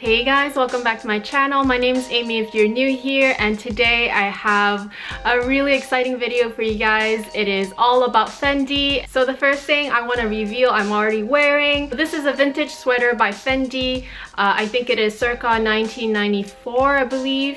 Hey guys, welcome back to my channel. My name is Amy if you're new here, and today I have a really exciting video for you guys. It is all about Fendi. So the first thing I want to reveal I'm already wearing. This is a vintage sweater by Fendi. I think it is circa 1994, I believe.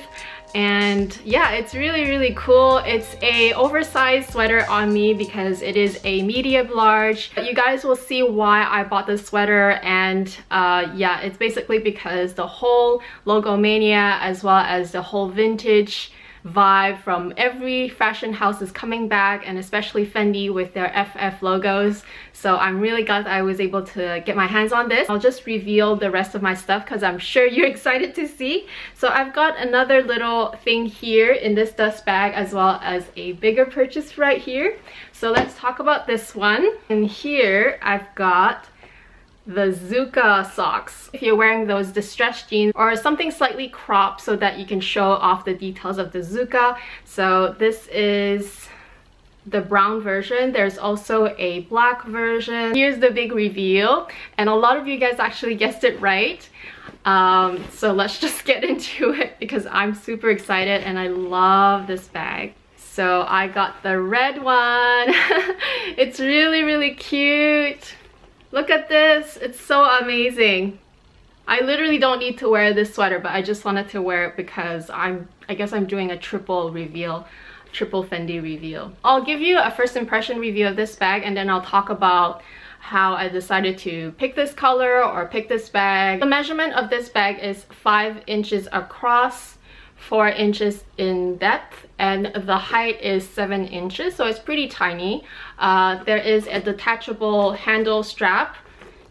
And yeah, it's really cool. It's a oversized sweater on me because it is a medium large. You guys will see why I bought this sweater, and yeah, it's basically because the whole logo mania as well as the whole vintage vibe from every fashion house is coming back, and especially Fendi with their FF logos. So I'm really glad I was able to get my hands on this. I'll just reveal the rest of my stuff because I'm sure you're excited to see. So I've got another little thing here in this dust bag, as well as a bigger purchase right here. So let's talk about this one. And here I've got the Zucca socks. If you're wearing those distressed jeans or something slightly cropped so that you can show off the details of the Zucca. So this is the brown version. There's also a black version. Here's the big reveal, and a lot of you guys actually guessed it right. So let's just get into it because I'm super excited and I love this bag. So I got the red one. It's really cute. Look at this, it's so amazing. I literally don't need to wear this sweater, but I just wanted to wear it because I guess I'm doing a triple Fendi reveal. I'll give you a first impression review of this bag, and then I'll talk about how I decided to pick this color or pick this bag. The measurement of this bag is 5 inches across, 4 inches in depth, and the height is 7 inches, so it's pretty tiny. There is a detachable handle strap,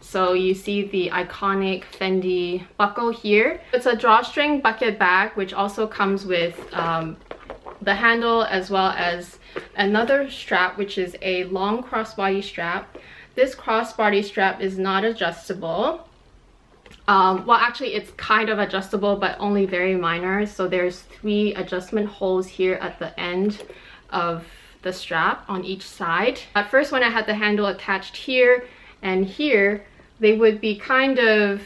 so you see the iconic Fendi buckle here. It's a drawstring bucket bag, which also comes with the handle as well as another strap, which is a long crossbody strap. This crossbody strap is not adjustable. Well, actually it's kind of adjustable, but only very minor. So there's 3 adjustment holes here at the end of the strap on each side. At first, when I had the handle attached here and here, they would be kind of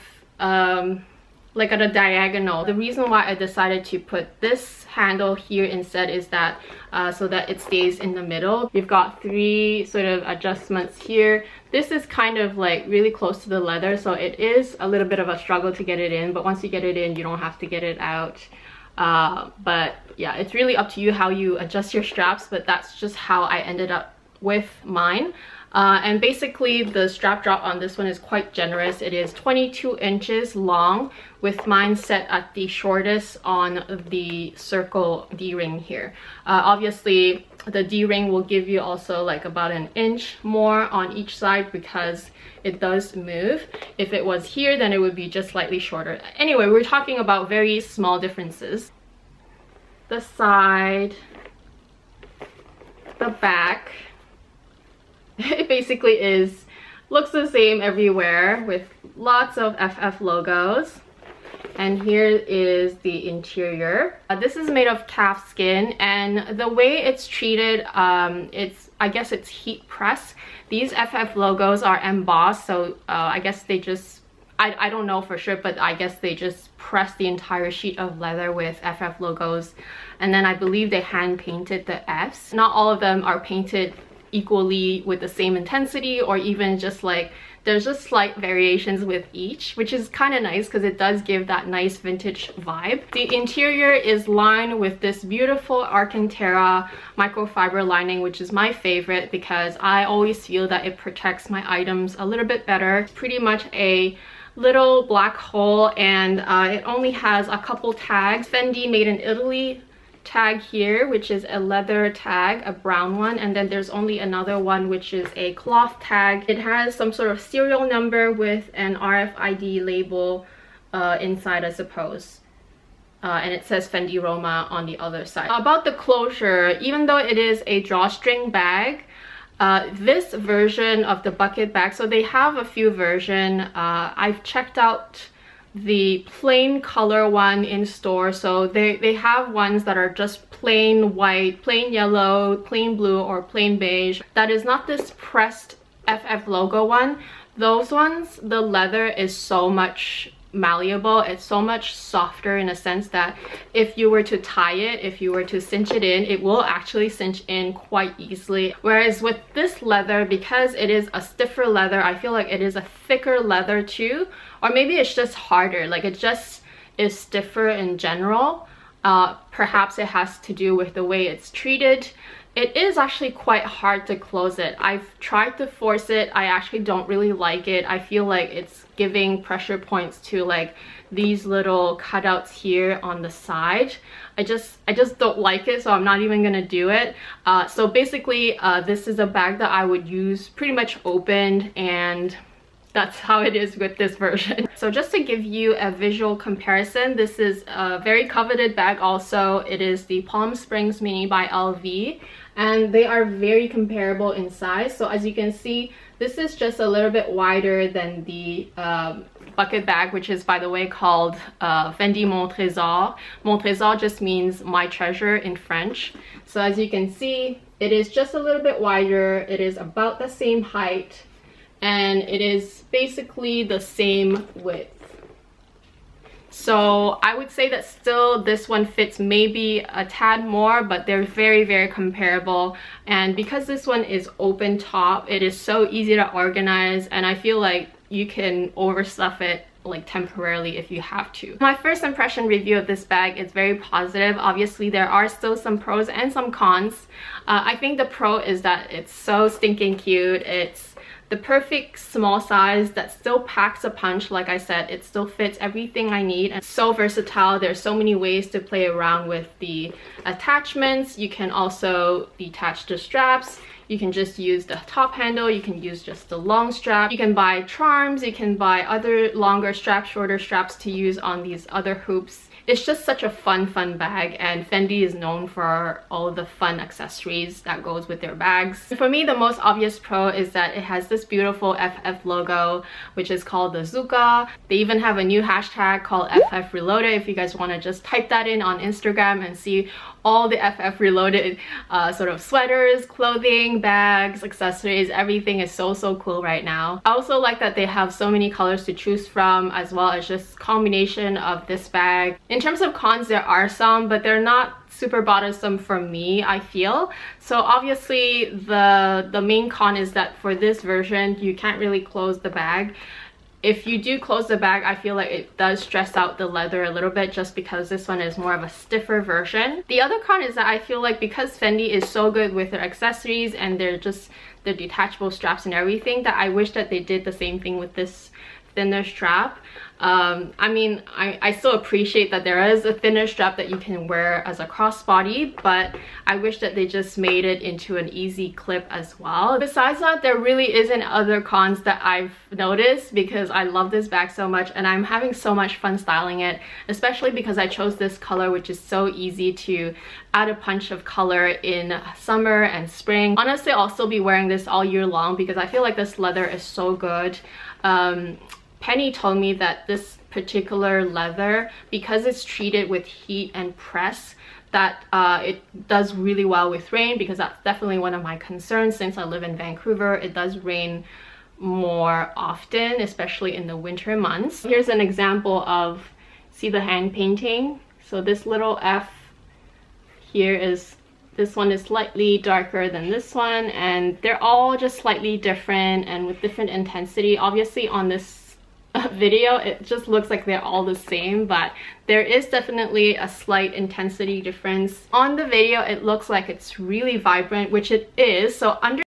like at a diagonal. The reason why I decided to put this handle here instead is that so that it stays in the middle. You've got 3 sort of adjustments here. This is kind of like really close to the leather, so it is a little bit of a struggle to get it in, but once you get it in, you don't have to get it out. But yeah, it's really up to you how you adjust your straps, but that's just how I ended up with mine. And basically the strap drop on this one is quite generous. It is 22 inches long, with mine set at the shortest on the circle D-ring here. Obviously the D-ring will give you also like about an inch more on each side because it does move. If it was here, then it would be just slightly shorter. Anyway, we're talking about very small differences. The side, the back, it basically looks the same everywhere with lots of FF logos. And here is the interior. This is made of calf skin, and the way it's treated, I guess it's heat press. These FF logos are embossed, so I guess they just, I don't know for sure, but I guess they just press the entire sheet of leather with FF logos, and then I believe they hand painted the Fs. Not all of them are painted equally with the same intensity, or even just like there's just slight variations with each, which is kind of nice because it does give that nice vintage vibe. The interior is lined with this beautiful Alcantara microfiber lining, which is my favorite because I always feel that it protects my items a little bit better. It's pretty much a little black hole, and it only has a couple tags. Fendi made in Italy tag here, which is a leather tag, a brown one, and then there's only another one which is a cloth tag. It has some sort of serial number with an RFID label inside, I suppose, and it says Fendi Roma on the other side. About the closure, even though it is a drawstring bag, this version of the bucket bag, so they have a few versions. I've checked out the plain color one in store, so they have ones that are just plain white, plain yellow, plain blue, or plain beige. That is not this pressed FF logo one. Those ones, the leather is so much malleable. It's so much softer in a sense that if you were to tie it, if you were to cinch it in, it will actually cinch in quite easily. Whereas with this leather, because it is a stiffer leather, I feel like it is a thicker leather too, or maybe it's just harder, like it just is stiffer in general. Perhaps it has to do with the way it's treated. It is actually quite hard to close it. I've tried to force it. I actually don't really like it. I feel like it's giving pressure points to like these little cutouts here on the side. I just don't like it, so I'm not even gonna do it. So basically, this is a bag that I would use pretty much opened, and that's how it is with this version. So just to give you a visual comparison, this is a very coveted bag also. It is the Palm Springs Mini by LV, and they are very comparable in size. So as you can see, this is just a little bit wider than the bucket bag, which is, by the way, called FENDI Mon Trésor. Mon Trésor just means my treasure in French. So as you can see, it is just a little bit wider. It is about the same height, and it is basically the same width. So I would say that still this one fits maybe a tad more, but they're very, very comparable. And because this one is open top, it is so easy to organize, and I feel like you can overstuff it like temporarily if you have to. My first impression review of this bag is very positive. Obviously there are still some pros and some cons. I think the pro is that it's so stinking cute. It's the perfect small size that still packs a punch. Like I said, it still fits everything I need, and so versatile. There's so many ways to play around with the attachments. You can also detach the straps. You can just use the top handle, you can use just the long strap. You can buy charms, you can buy other longer straps, shorter straps to use on these other hoops. It's just such a fun bag, and Fendi is known for all the fun accessories that goes with their bags. For me, the most obvious pro is that it has this beautiful FF logo, which is called the Zucca. They even have a new hashtag called FF Reloaded if you guys want to just type that in on Instagram and see all the FF Reloaded sort of sweaters, clothing, bags, accessories. Everything is so cool right now. I also like that they have so many colors to choose from, as well as just combination of this bag. In terms of cons, there are some, but they're not super bothersome for me, I feel. So obviously the main con is that for this version, you can't really close the bag. If you do close the bag, I feel like it does stress out the leather a little bit, just because this one is more of a stiffer version. The other con is that I feel like because Fendi is so good with their accessories and they're just the detachable straps and everything, that I wish that they did the same thing with this thinner strap. I mean, I still appreciate that there is a thinner strap that you can wear as a crossbody, but I wish that they just made it into an easy clip as well. Besides that, there really isn't other cons that I've noticed, because I love this bag so much and I'm having so much fun styling it, especially because I chose this color, which is so easy to add a punch of color in summer and spring. Honestly, I'll still be wearing this all year long because I feel like this leather is so good. Penny told me that this particular leather, because it's treated with heat and press, that it does really well with rain, because that's definitely one of my concerns since I live in Vancouver. It does rain more often, especially in the winter months. Here's an example of, see the hand painting? So this little F here is, this one is slightly darker than this one, and they're all just slightly different and with different intensity. Obviously on this video it just looks like they're all the same, but there is definitely a slight intensity difference. On the video it looks like it's really vibrant, which it is. So under